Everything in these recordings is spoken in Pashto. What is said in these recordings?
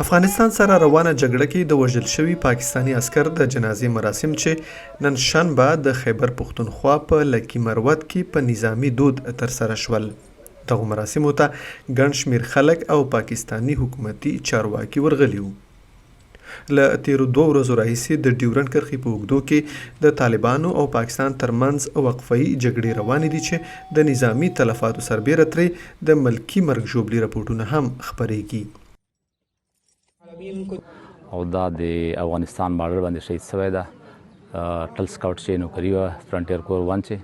افغانستان سره روانه جګړه کې د وژل شوي پاکستانی عسکر د جنازې مراسم چې نن شنبه د خیبر پښتونخوا په لکي مروت کې په نظامی دود ترسره شول. دغو مراسمو ته ګڼ شمېر خلک او پاکستانی حکومتي چارواکي ورغلي وو. له تیرو 2 ورځو راهیسې د ډیورنډ کرښې په اوږدو کې د طالبانو او پاکستان ترمنځ وقفه‌یي جګړې روانې دي چې د نظامي تلفاتو سربیره ترې د ملکي مرګ ژوبلې راپورټونه هم خپریږي. او دا د افغانستان بارډر باندې شهید شوی ده. ټل سکاوټ چې نوکري وه فرنټیر کور 1 چې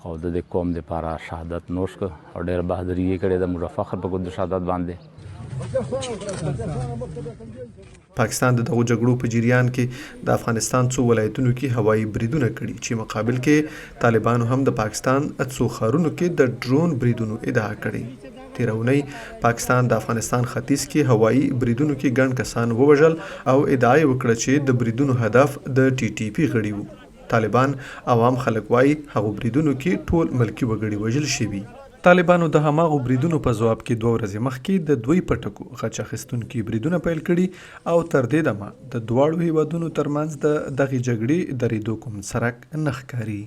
او د قوم دپاره شهادت نوش کړ او ډېره بهادري یې کړې ده. موږ فخر په د شهادت باندې. پاکستان د دغو جګړو په جریان کې د افغانستان څو ولایتونو کې هوایي بریدونه کړي چې مقابل کې طالبانو هم د پاکستان څو ښارونو کې د ډرون بریدونو ادعا کړې. تیره اونۍ پاکستان د افغانستان ختیځ کې هوایي بریدونو کې ګڼ کسان ووژل او ادعا یې وکړه چې د بریدونو هدف د TTP غړي وو. طالبان عوام خلک وایي هغو بریدونو کې ټول ملکي وګړي وژل شوي. طالبانو د هماغو بریدونو په ځواب کې 2 ورځې مخکې د دوی پټکو غچ اخیستونکي بریدونه پیل کړي او تر دې دمه د دواړو هیوادونو ترمنځ د دغې جګړې درېدو کوم څرک نه ښکاري.